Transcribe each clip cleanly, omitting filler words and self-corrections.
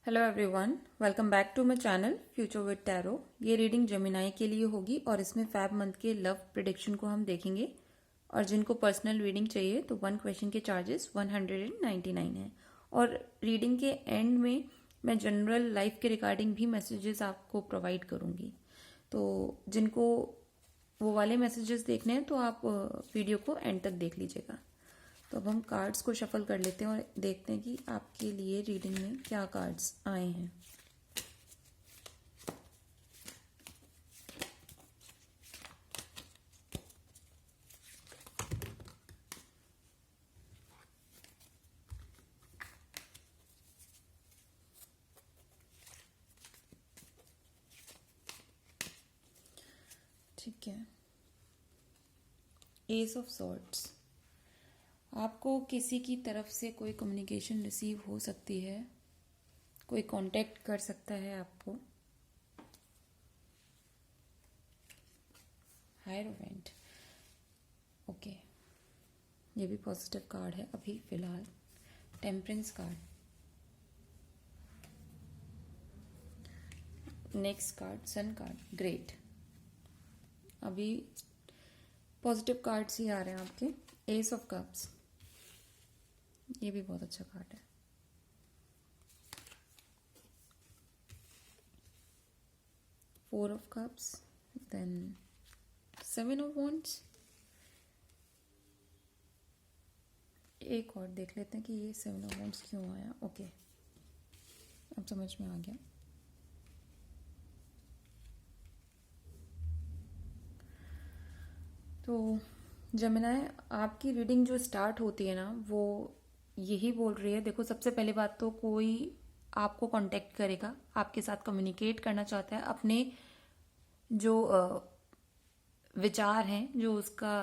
Hello everyone, welcome back to my channel future with tarot. ये reading Gemini के लिए होगी और इसमें फैब मंथ के लव प्रिडिक्शन को हम देखेंगे। और जिनको पर्सनल रीडिंग चाहिए तो 1 क्वेश्चन के चार्जेस 199 है। और रीडिंग के एंड में मैं जनरल लाइफ के रिगार्डिंग भी मैसेजेस आपको प्रोवाइड करूंगी। तो जिनको वो वाले मैसेजेस देखने हैं तो आप वीडियो को एंड तक देख लीजिएगा। तो अब हम कार्ड्स को शफल कर लेते हैं और देखते हैं कि आपके लिए रीडिंग में क्या कार्ड्स आए हैं। ठीक है, एस ऑफ सॉर्ड्स। आपको किसी की तरफ से कोई कम्युनिकेशन रिसीव हो सकती है, कोई कांटेक्ट कर सकता है आपको। हायरोफेंट, ओके, ये भी पॉजिटिव कार्ड है अभी फिलहाल। Temperance card, next card sun card, great. अभी पॉजिटिव कार्ड्स ही आ रहे हैं आपके। एस ऑफ कप्स, ये भी बहुत अच्छा कार्ड है। Four of cups, then 7 of wands. एक और देख लेते हैं कि ये 7 ऑफ वॉन्ड्स क्यों आया। ओके, अब समझ में आ गया। तो जेमिनाई, आपकी रीडिंग जो स्टार्ट होती है ना, वो यही बोल रही है। देखो, सबसे पहली बात तो कोई आपको कांटेक्ट करेगा, आपके साथ कम्युनिकेट करना चाहता है। अपने जो विचार हैं, जो उसका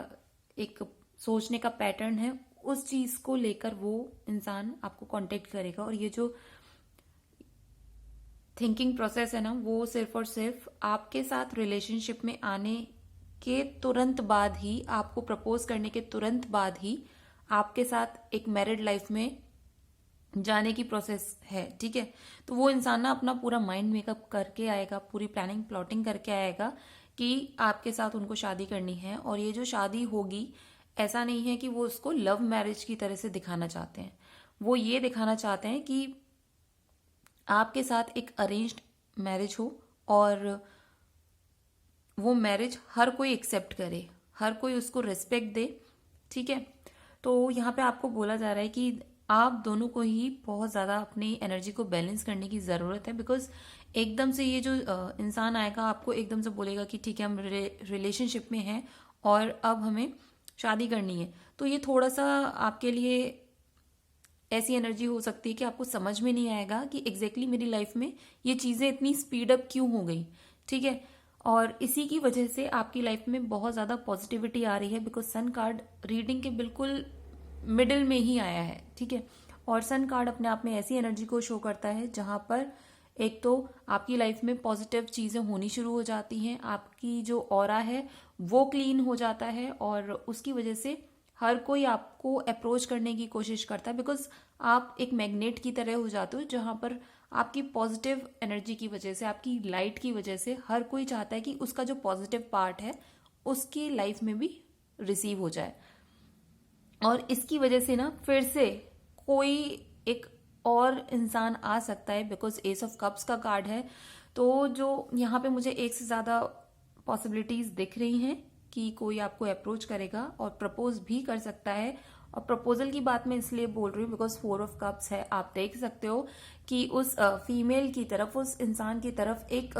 एक सोचने का पैटर्न है, उस चीज को लेकर वो इंसान आपको कांटेक्ट करेगा। और ये जो थिंकिंग प्रोसेस है ना, वो सिर्फ और सिर्फ आपके साथ रिलेशनशिप में आने के तुरंत बाद ही, आपको प्रपोज करने के तुरंत बाद ही आपके साथ एक मैरिड लाइफ में जाने की प्रोसेस है। ठीक है, तो वो इंसान ना अपना पूरा माइंड मेकअप करके आएगा, पूरी प्लानिंग प्लॉटिंग करके आएगा कि आपके साथ उनको शादी करनी है। और ये जो शादी होगी, ऐसा नहीं है कि वो उसको लव मैरिज की तरह से दिखाना चाहते हैं। वो ये दिखाना चाहते हैं कि आपके साथ एक अरेंज्ड मैरिज हो और वो मैरिज हर कोई एक्सेप्ट करे, हर कोई उसको रिस्पेक्ट दे। ठीक है, तो यहाँ पे आपको बोला जा रहा है कि आप दोनों को ही बहुत ज़्यादा अपनी एनर्जी को बैलेंस करने की ज़रूरत है। बिकॉज एकदम से ये जो इंसान आएगा, आपको एकदम से बोलेगा कि ठीक है, हम रिलेशनशिप में हैं और अब हमें शादी करनी है, तो ये थोड़ा सा आपके लिए ऐसी एनर्जी हो सकती है कि आपको समझ में नहीं आएगा कि एग्जैक्टली मेरी लाइफ में ये चीज़ें इतनी स्पीड अप क्यों हो गई। ठीक है, और इसी की वजह से आपकी लाइफ में बहुत ज़्यादा पॉजिटिविटी आ रही है। बिकॉज सन कार्ड रीडिंग के बिल्कुल मिडिल में ही आया है। ठीक है, और सन कार्ड अपने आप में ऐसी एनर्जी को शो करता है जहां पर एक तो आपकी लाइफ में पॉजिटिव चीज़ें होनी शुरू हो जाती हैं, आपकी जो ऑरा है वो क्लीन हो जाता है, और उसकी वजह से हर कोई आपको अप्रोच करने की कोशिश करता है। बिकॉज आप एक मैग्नेट की तरह हो जाते हो, जहां पर आपकी पॉजिटिव एनर्जी की वजह से, आपकी लाइट की वजह से हर कोई चाहता है कि उसका जो पॉजिटिव पार्ट है उसकी लाइफ में भी रिसीव हो जाए। और इसकी वजह से ना फिर से कोई एक और इंसान आ सकता है। बिकॉज एस ऑफ कप्स का कार्ड है, तो जो यहाँ पे मुझे एक से ज्यादा पॉसिबिलिटीज दिख रही हैं कि कोई आपको अप्रोच करेगा और प्रपोज भी कर सकता है। और प्रपोजल की बात मैं इसलिए बोल रही हूँ बिकॉज 4 ऑफ कप्स है। आप देख सकते हो कि उस फीमेल की तरफ, उस इंसान की तरफ एक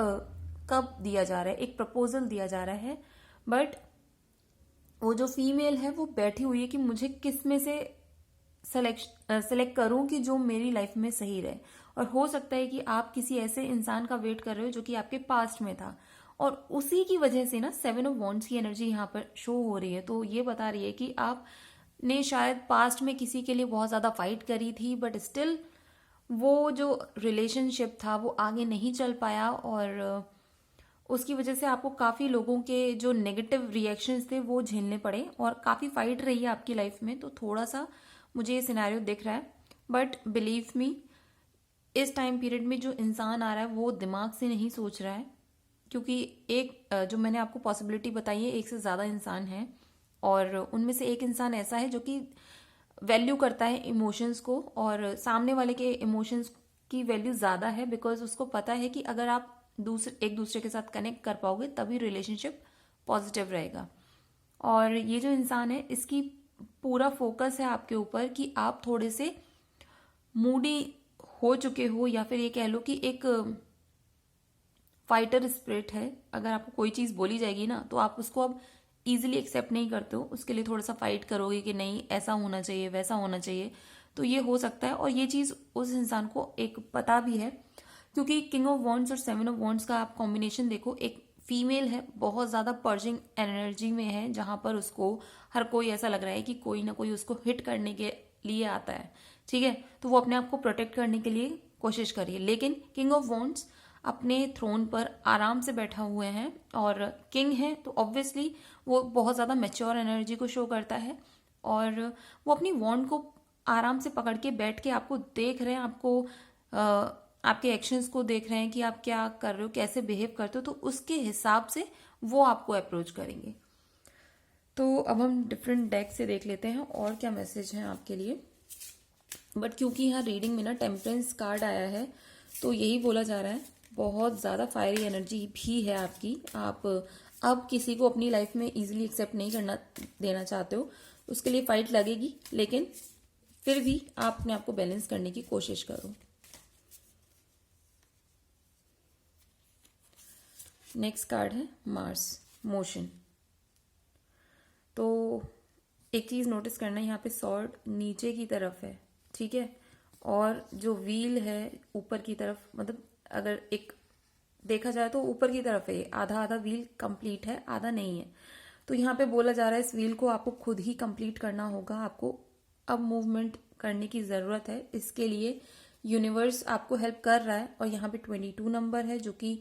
कप दिया जा रहा है, एक प्रपोजल दिया जा रहा है। बट वो जो फीमेल है वो बैठी हुई है कि मुझे किस में से सेलेक्ट करूं कि जो मेरी लाइफ में सही रहे। और हो सकता है कि आप किसी ऐसे इंसान का वेट कर रहे हो जो कि आपके पास्ट में था, और उसी की वजह से ना 7 ऑफ वॉन्ड्स की एनर्जी यहाँ पर शो हो रही है। तो ये बता रही है कि आपने शायद पास्ट में किसी के लिए बहुत ज्यादा फाइट करी थी, बट स्टिल वो जो रिलेशनशिप था वो आगे नहीं चल पाया, और उसकी वजह से आपको काफी लोगों के जो नेगेटिव रिएक्शंस थे वो झेलने पड़े, और काफी फाइट रही है आपकी लाइफ में। तो थोड़ा सा मुझे ये सिनेरियो दिख रहा है, बट बिलीव मी, इस टाइम पीरियड में जो इंसान आ रहा है वो दिमाग से नहीं सोच रहा है, क्योंकि एक जो मैंने आपको पॉसिबिलिटी बताई है, एक से ज़्यादा इंसान है और उनमें से एक इंसान ऐसा है जो कि वैल्यू करता है इमोशंस को, और सामने वाले के इमोशंस की वैल्यू ज़्यादा है, बिकॉज उसको पता है कि अगर आप एक दूसरे के साथ कनेक्ट कर पाओगे तभी रिलेशनशिप पॉजिटिव रहेगा। और ये जो इंसान है इसकी पूरा फोकस है आपके ऊपर कि आप थोड़े से मूडी हो चुके हो, या फिर ये कह लो कि एक फाइटर स्पिरिट है। अगर आपको कोई चीज़ बोली जाएगी ना तो आप उसको अब इजीली एक्सेप्ट नहीं करते हो, उसके लिए थोड़ा सा फाइट करोगे कि नहीं ऐसा होना चाहिए वैसा होना चाहिए। तो ये हो सकता है, और ये चीज़ उस इंसान को एक पता भी है, क्योंकि किंग ऑफ वॉन्ड्स और सेवन ऑफ वॉन्ड्स का आप कॉम्बिनेशन देखो, एक फीमेल है बहुत ज़्यादा पर्जिंग एनर्जी में है, जहां पर उसको हर कोई ऐसा लग रहा है कि कोई ना कोई उसको हिट करने के लिए आता है, ठीक है। तो वो अपने आप को प्रोटेक्ट करने के लिए कोशिश करिए, लेकिन किंग ऑफ वॉन्ड्स अपने थ्रोन पर आराम से बैठा हुए हैं और किंग है, तो ऑब्वियसली वो बहुत ज़्यादा मैच्योर एनर्जी को शो करता है, और वो अपनी वॉन्ड को आराम से पकड़ के बैठ के आपको देख रहे हैं, आपके एक्शंस को देख रहे हैं कि आप क्या कर रहे हो, कैसे बिहेव करते हो, तो उसके हिसाब से वो आपको अप्रोच करेंगे। तो अब हम डिफरेंट डेक से देख लेते हैं और क्या मैसेज है आपके लिए। बट क्योंकि यहाँ रीडिंग में ना टेम्परेंस कार्ड आया है, तो यही बोला जा रहा है बहुत ज़्यादा फायरी एनर्जी भी है आपकी। आप अब किसी को अपनी लाइफ में इजीली एक्सेप्ट नहीं करना देना चाहते हो, उसके लिए फाइट लगेगी, लेकिन फिर भी आप अपने आप को बैलेंस करने की कोशिश करो। नेक्स्ट कार्ड है मार्स, मोशन। तो एक चीज़ नोटिस करना, यहाँ पे सॉर्ड नीचे की तरफ है, ठीक है, और जो व्हील है ऊपर की तरफ, मतलब अगर एक देखा जाए तो ऊपर की तरफ है, आधा आधा व्हील कंप्लीट है, आधा नहीं है। तो यहाँ पे बोला जा रहा है इस व्हील को आपको खुद ही कंप्लीट करना होगा, आपको अब मूवमेंट करने की ज़रूरत है। इसके लिए यूनिवर्स आपको हेल्प कर रहा है, और यहाँ पे 22 नंबर है जो कि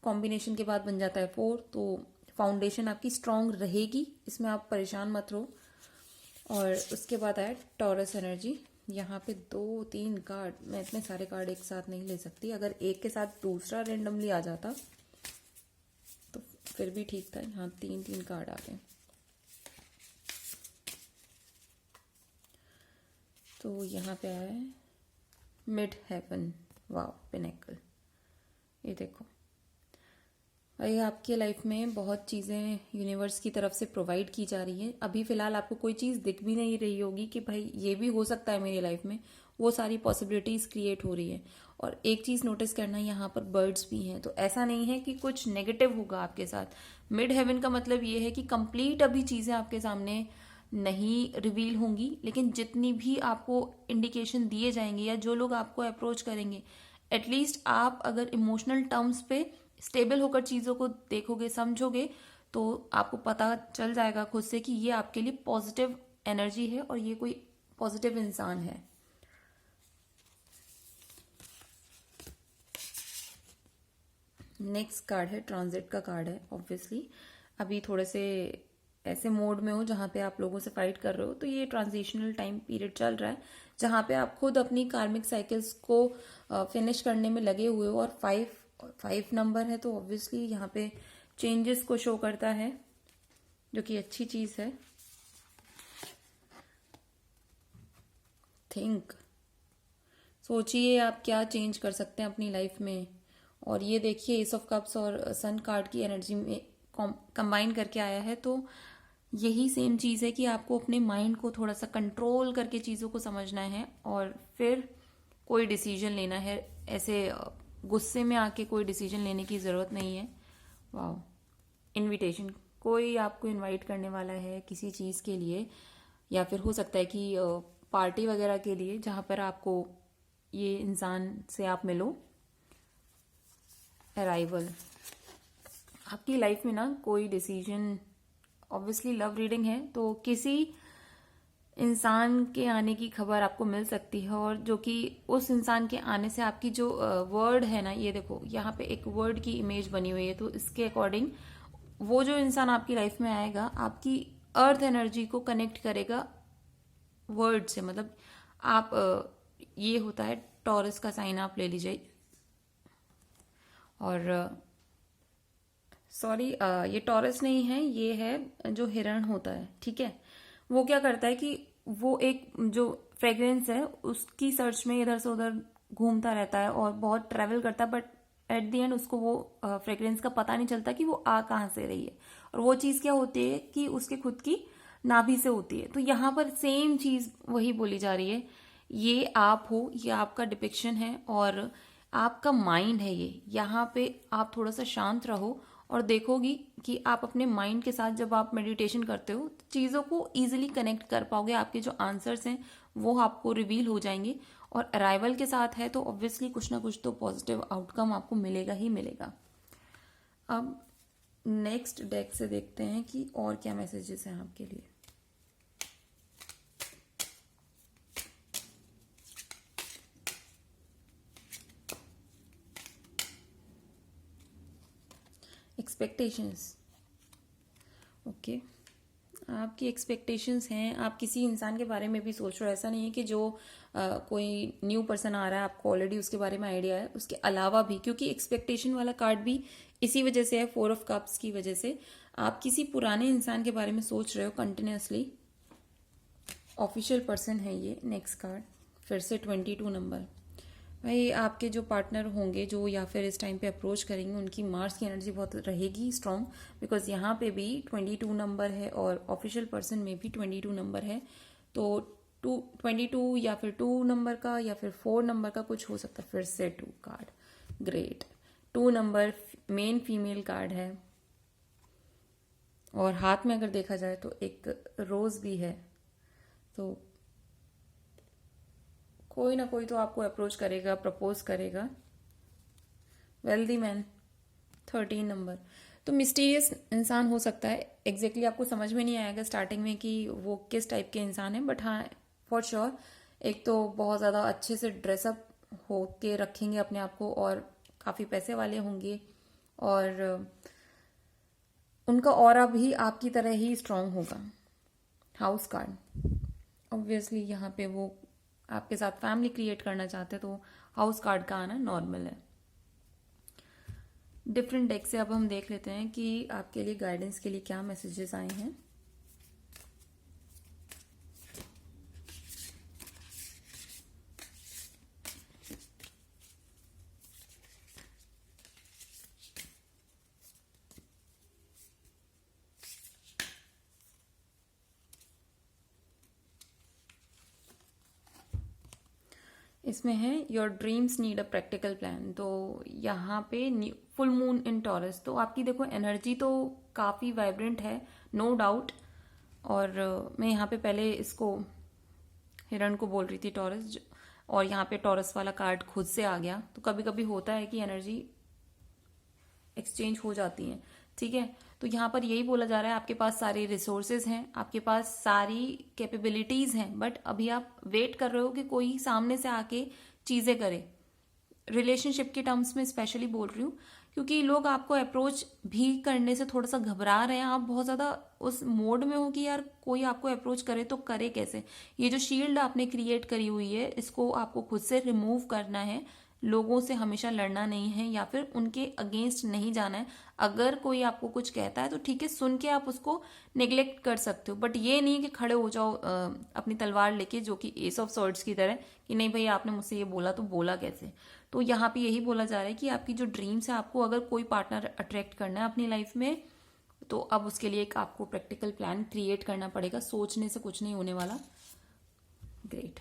कॉम्बिनेशन के बाद बन जाता है 4, तो फाउंडेशन आपकी स्ट्रांग रहेगी, इसमें आप परेशान मत रहो। और उसके बाद आया टॉरस एनर्जी। यहाँ पे 2-3 कार्ड, मैं इतने सारे कार्ड एक साथ नहीं ले सकती, अगर एक के साथ दूसरा रेंडमली आ जाता तो फिर भी ठीक था। यहाँ 3-3 कार्ड आ गए। तो यहाँ पे आया है मिड हेवन, वाओ, पिनेकल। ये देखो भाई, आपके लाइफ में बहुत चीज़ें यूनिवर्स की तरफ से प्रोवाइड की जा रही है। अभी फ़िलहाल आपको कोई चीज़ दिख भी नहीं रही होगी कि भाई ये भी हो सकता है मेरी लाइफ में, वो सारी पॉसिबिलिटीज़ क्रिएट हो रही है। और एक चीज़ नोटिस करना, यहाँ पर बर्ड्स भी हैं, तो ऐसा नहीं है कि कुछ नेगेटिव होगा आपके साथ। मिड हेवन का मतलब ये है कि कंप्लीट अभी चीज़ें आपके सामने नहीं रिवील होंगी, लेकिन जितनी भी आपको इंडिकेशन दिए जाएंगे या जो लोग आपको अप्रोच करेंगे, एटलीस्ट आप अगर इमोशनल टर्म्स पे स्टेबल होकर चीज़ों को देखोगे, समझोगे, तो आपको पता चल जाएगा खुद से कि ये आपके लिए पॉजिटिव एनर्जी है और ये कोई पॉजिटिव इंसान है। नेक्स्ट कार्ड है ट्रांजिट का कार्ड है। ऑब्वियसली अभी थोड़े से ऐसे मोड में हो जहाँ पे आप लोगों से फाइट कर रहे हो, तो ये ट्रांजिशनल टाइम पीरियड चल रहा है जहाँ पे आप खुद अपनी कार्मिक साइकिल्स को फिनिश करने में लगे हुए हो। और 5 नंबर है, तो ऑब्वियसली यहाँ पे चेंजेस को शो करता है, जो कि अच्छी चीज है। थिंक, सोचिए आप क्या चेंज कर सकते हैं अपनी लाइफ में। और ये देखिए एस ऑफ कप्स और सन कार्ड की एनर्जी में कंबाइन करके आया है, तो यही सेम चीज़ है कि आपको अपने माइंड को थोड़ा सा कंट्रोल करके चीज़ों को समझना है और फिर कोई डिसीजन लेना है। ऐसे गुस्से में आके कोई डिसीजन लेने की ज़रूरत नहीं है। वाह, इनविटेशन, कोई आपको इनवाइट करने वाला है किसी चीज़ के लिए, या फिर हो सकता है कि पार्टी वगैरह के लिए जहाँ पर आपको ये इंसान से आप मिलो। अराइवल, आपकी लाइफ में ना कोई डिसीजन, ऑब्वियसली लव रीडिंग है, तो किसी इंसान के आने की खबर आपको मिल सकती है, और जो कि उस इंसान के आने से आपकी जो वर्ड है ना, ये देखो यहाँ पे एक वर्ड की इमेज बनी हुई है, तो इसके अकॉर्डिंग वो जो इंसान आपकी लाइफ में आएगा आपकी अर्थ एनर्जी को कनेक्ट करेगा वर्ड से। मतलब आप ये होता है टॉरस का साइन आप ले लीजिए। और सॉरी, ये टॉरस नहीं है, ये है जो हिरण होता है, ठीक है। वो क्या करता है कि वो एक जो फ्रेग्रेंस है उसकी सर्च में इधर से उधर घूमता रहता है और बहुत ट्रेवल करता है, बट एट द एंड उसको वो फ्रेग्रेंस का पता नहीं चलता कि वो आ कहाँ से रही है। और वो चीज़ क्या होती है कि उसके खुद की नाभि से होती है। तो यहाँ पर सेम चीज़ वही बोली जा रही है, ये आप हो, ये आपका डिपिक्शन है और आपका माइंड है ये। यहाँ पे आप थोड़ा सा शांत रहो और देखोगी कि आप अपने माइंड के साथ जब आप मेडिटेशन करते हो तो चीज़ों को ईजिली कनेक्ट कर पाओगे। आपके जो आंसर्स हैं वो आपको रिवील हो जाएंगे। और अराइवल के साथ है तो ऑब्वियसली कुछ ना कुछ तो पॉजिटिव आउटकम आपको मिलेगा ही मिलेगा। अब नेक्स्ट डेक से देखते हैं कि और क्या मैसेजेस हैं आपके लिए। Expectations, okay. आपकी एक्सपेक्टेशंस हैं, आप किसी इंसान के बारे में भी सोच रहे हो। ऐसा नहीं है कि जो कोई न्यू पर्सन आ रहा है आपको ऑलरेडी उसके बारे में आइडिया है, उसके अलावा भी, क्योंकि एक्सपेक्टेशन वाला कार्ड भी इसी वजह से है, 4 ऑफ कप्स की वजह से। आप किसी पुराने इंसान के बारे में सोच रहे हो कंटिन्यूसली। ऑफिशियल पर्सन है ये। नेक्स्ट कार्ड फिर से 22 नंबर। भाई आपके जो पार्टनर होंगे जो या फिर इस टाइम पे अप्रोच करेंगे उनकी मार्स की एनर्जी बहुत रहेगी स्ट्रांग, बिकॉज यहाँ पे भी 22 नंबर है और ऑफिशियल पर्सन में भी 22 नंबर है। तो 22 या फिर 2 नंबर का या फिर 4 नंबर का कुछ हो सकता है। फिर से 2 card, great. 2 number main female card है और हाथ में अगर देखा जाए तो एक रोज भी है। तो कोई ना कोई तो आपको अप्रोच करेगा, प्रपोज करेगा। Wealthy man 13 number. तो मिस्टीरियस इंसान हो सकता है। एग्जैक्टली आपको समझ में नहीं आएगा स्टार्टिंग में कि वो किस टाइप के इंसान है, बट हाँ फॉर श्योर एक तो बहुत ज़्यादा अच्छे से ड्रेसअप हो के रखेंगे अपने आप को और काफ़ी पैसे वाले होंगे और उनका ऑरा भी आपकी तरह ही स्ट्रांग होगा। हाउस कार्ड, ऑब्वियसली यहाँ पे वो आपके साथ फैमिली क्रिएट करना चाहते हैं तो हाउस कार्ड का आना नॉर्मल है। डिफरेंट डेक से अब हम देख लेते हैं कि आपके लिए गाइडेंस के लिए क्या मैसेजेस आए हैं। इसमें है your dreams need a practical plan. तो यहाँ पे फुल मून इन टॉरस, तो आपकी देखो एनर्जी तो काफ़ी वाइब्रेंट है, नो डाउट। और मैं यहाँ पे पहले इसको हिरण को बोल रही थी टॉरस, और यहाँ पे टॉरस वाला कार्ड खुद से आ गया। तो कभी कभी होता है कि एनर्जी एक्सचेंज हो जाती है, ठीक है। तो यहाँ पर यही बोला जा रहा है आपके पास सारे रिसोर्सेज हैं, आपके पास सारी कैपेबिलिटीज हैं, बट अभी आप वेट कर रहे हो कि कोई सामने से आके चीजें करे। रिलेशनशिप के टर्म्स में स्पेशली बोल रही हूँ, क्योंकि लोग आपको अप्रोच भी करने से थोड़ा सा घबरा रहे हैं। आप बहुत ज्यादा उस मोड में हो कि यार कोई आपको अप्रोच करे तो करे कैसे। ये जो शील्ड आपने क्रिएट करी हुई है इसको आपको खुद से रिमूव करना है। लोगों से हमेशा लड़ना नहीं है या फिर उनके अगेंस्ट नहीं जाना है। अगर कोई आपको कुछ कहता है तो ठीक है, सुन के आप उसको नेग्लेक्ट कर सकते हो, बट ये नहीं कि खड़े हो जाओ अपनी तलवार लेके, जो कि एस ऑफ सॉर्ड्स की तरह, कि नहीं भाई आपने मुझसे ये बोला तो बोला कैसे। तो यहाँ पे यही बोला जा रहा है कि आपकी जो ड्रीम्स है, आपको अगर कोई पार्टनर अट्रैक्ट करना है अपनी लाइफ में तो अब उसके लिए एक आपको प्रैक्टिकल प्लान क्रिएट करना पड़ेगा। सोचने से कुछ नहीं होने वाला। Great.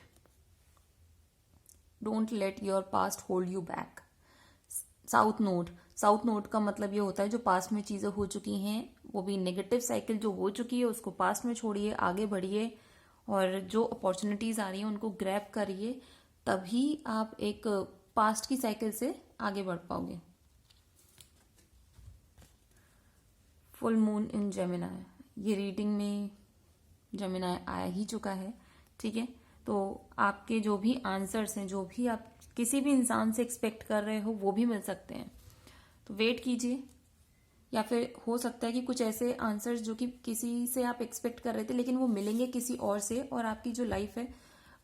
Don't let your past hold you back. South node, south node का मतलब ये होता है जो पास्ट में चीजें हो चुकी हैं, वो भी नेगेटिव साइकिल जो हो चुकी है उसको पास्ट में छोड़िए, आगे बढ़िए और जो अपॉर्चुनिटीज आ रही हैं उनको ग्रैब करिए, तभी आप एक पास्ट की साइकिल से आगे बढ़ पाओगे। फुल मून इन जेमिनाई, ये रीडिंग में जेमिनाई आया ही चुका है, ठीक है। तो आपके जो भी आंसर्स हैं, जो भी आप किसी भी इंसान से एक्सपेक्ट कर रहे हो वो भी मिल सकते हैं। तो वेट कीजिए, या फिर हो सकता है कि कुछ ऐसे आंसर्स जो कि किसी से आप एक्सपेक्ट कर रहे थे लेकिन वो मिलेंगे किसी और से, और आपकी जो लाइफ है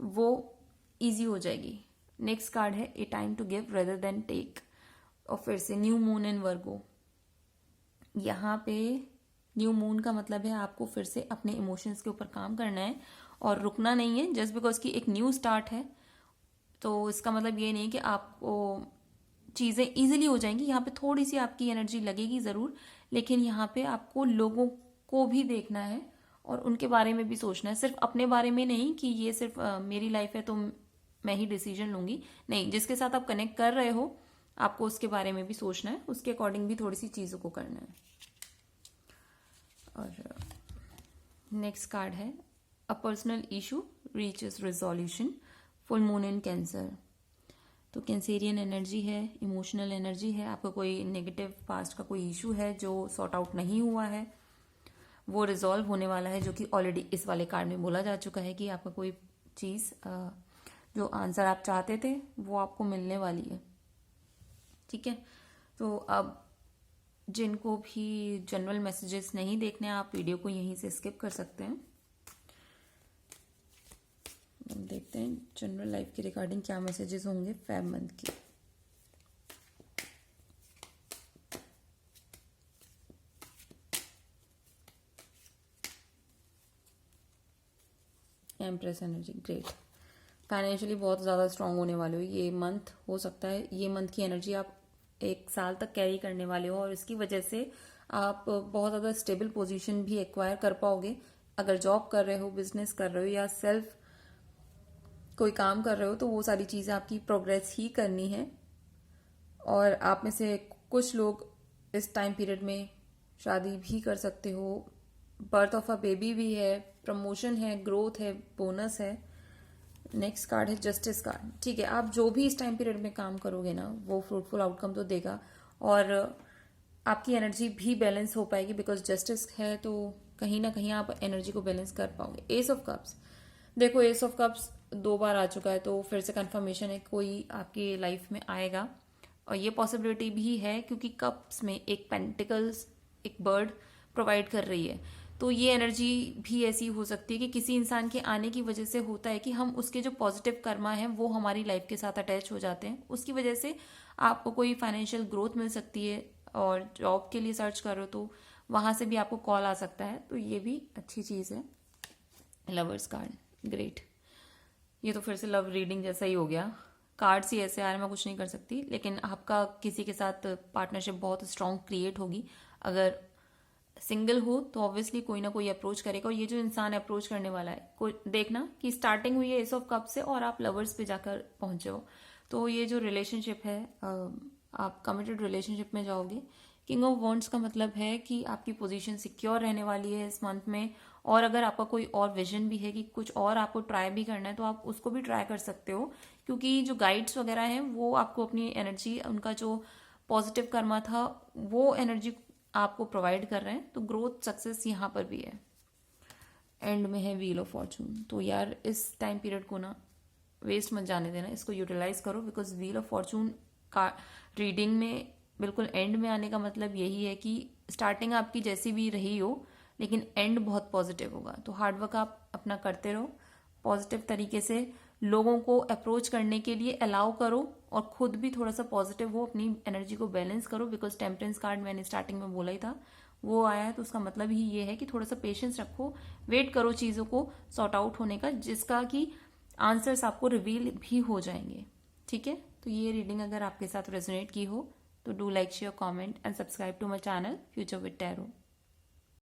वो इजी हो जाएगी। नेक्स्ट कार्ड है a time to give rather than take, और फिर से न्यू मून इन वर्गो। यहाँ पे न्यू मून का मतलब है आपको फिर से अपने इमोशंस के ऊपर काम करना है और रुकना नहीं है। जस्ट बिकॉज की एक न्यू स्टार्ट है तो इसका मतलब ये नहीं कि आपको चीज़ें इजीली हो जाएंगी। यहाँ पे थोड़ी सी आपकी एनर्जी लगेगी ज़रूर, लेकिन यहाँ पे आपको लोगों को भी देखना है और उनके बारे में भी सोचना है। सिर्फ अपने बारे में नहीं कि ये सिर्फ मेरी लाइफ है तो मैं ही डिसीजन लूंगी, नहीं, जिसके साथ आप कनेक्ट कर रहे हो आपको उसके बारे में भी सोचना है, उसके अकॉर्डिंग भी थोड़ी सी चीज़ों को करना है। और नेक्स्ट कार्ड है a personal issue reaches resolution, full moon in cancer. तो कैंसेरियन एनर्जी है, इमोशनल एनर्जी है, आपका कोई नेगेटिव पास्ट का कोई इशू है जो सॉर्ट आउट नहीं हुआ है, वो रिजॉल्व होने वाला है, जो कि ऑलरेडी इस वाले कार्ड में बोला जा चुका है कि आपका कोई चीज़ जो आंसर आप चाहते थे वो आपको मिलने वाली है। ठीक है, तो अब जिनको भी जनरल मैसेजेस नहीं देखने आप वीडियो को यहीं से स्किप कर सकते हैं। हम देखते हैं जनरल लाइफ के रिगार्डिंग क्या मैसेजेस होंगे फेब मंथ की। Empress energy, great. फाइनेंशियली बहुत ज़्यादा स्ट्रांग होने वाले हो ये मंथ, हो सकता है ये मंथ की एनर्जी आप 1 साल तक कैरी करने वाले हो और इसकी वजह से आप बहुत ज़्यादा स्टेबल पोजीशन भी एक्वायर कर पाओगे। अगर जॉब कर रहे हो, बिजनेस कर रहे हो या सेल्फ कोई काम कर रहे हो तो वो सारी चीज़ें आपकी प्रोग्रेस ही करनी है। और आप में से कुछ लोग इस टाइम पीरियड में शादी भी कर सकते हो, बर्थ ऑफ अ बेबी भी है, प्रमोशन है, ग्रोथ है, बोनस है। नेक्स्ट कार्ड है जस्टिस कार्ड। ठीक है, आप जो भी इस टाइम पीरियड में काम करोगे ना वो फ्रूटफुल आउटकम तो देगा और आपकी एनर्जी भी बैलेंस हो पाएगी, बिकॉज जस्टिस है तो कहीं ना कहीं आप एनर्जी को बैलेंस कर पाओगे। एस ऑफ कप्स, देखो एस ऑफ कप्स 2 बार आ चुका है तो फिर से कंफर्मेशन है कोई आपकी लाइफ में आएगा, और ये पॉसिबिलिटी भी है क्योंकि कप्स में एक पेंटिकल्स, एक बर्ड प्रोवाइड कर रही है। तो ये एनर्जी भी ऐसी हो सकती है कि किसी इंसान के आने की वजह से होता है कि हम उसके जो पॉजिटिव कर्मा है वो हमारी लाइफ के साथ अटैच हो जाते हैं, उसकी वजह से आपको कोई फाइनेंशियल ग्रोथ मिल सकती है। और जॉब के लिए सर्च कर रहे हो तो वहां से भी आपको कॉल आ सकता है, तो ये भी अच्छी चीज़ है। Lovers card, great. ये तो फिर से लव रीडिंग जैसा ही हो गया, कार्ड्स ही ऐसे आ रहे, मैं कुछ नहीं कर सकती, लेकिन आपका किसी के साथ पार्टनरशिप बहुत स्ट्रांग क्रिएट होगी। अगर सिंगल हो तो ऑब्वियसली कोई ना कोई अप्रोच करेगा, और ये जो इंसान अप्रोच करने वाला है कोई देखना कि स्टार्टिंग हुई है एस ऑफ कप से और आप लवर्स पे जाकर पहुंचे हो, तो ये जो रिलेशनशिप है आप कमिटेड रिलेशनशिप में जाओगे। किंग ऑफ वॉन्ड्स का मतलब है कि आपकी पोजीशन सिक्योर रहने वाली है इस मंथ में, और अगर आपका कोई और विजन भी है कि कुछ और आपको ट्राई भी करना है तो आप उसको भी ट्राई कर सकते हो, क्योंकि जो गाइड्स वगैरह हैं वो आपको अपनी एनर्जी, उनका जो पॉजिटिव कर्मा था वो एनर्जी आपको प्रोवाइड कर रहे हैं। तो ग्रोथ सक्सेस यहाँ पर भी है। एंड में है व्हील ऑफ फॉर्चून, तो यार इस टाइम पीरियड को ना वेस्ट मत जाने देना, इसको यूटिलाइज करो, बिकॉज व्हील ऑफ फॉर्चून का रीडिंग में बिल्कुल एंड में आने का मतलब यही है कि स्टार्टिंग आपकी जैसी भी रही हो लेकिन एंड बहुत पॉजिटिव होगा। तो हार्डवर्क आप अपना करते रहो, पॉजिटिव तरीके से लोगों को अप्रोच करने के लिए अलाउ करो और खुद भी थोड़ा सा पॉजिटिव हो, अपनी एनर्जी को बैलेंस करो, बिकॉज टेम्परेंस कार्ड मैंने स्टार्टिंग में बोला ही था वो आया है, तो उसका मतलब ही ये है कि थोड़ा सा पेशेंस रखो, वेट करो चीज़ों को सॉर्ट आउट होने का, जिसका कि आंसर्स आपको रिवील भी हो जाएंगे। ठीक है, तो ये रीडिंग अगर आपके साथ रेजोनेट की हो तो do like, share, comment and subscribe to my channel future with tarot.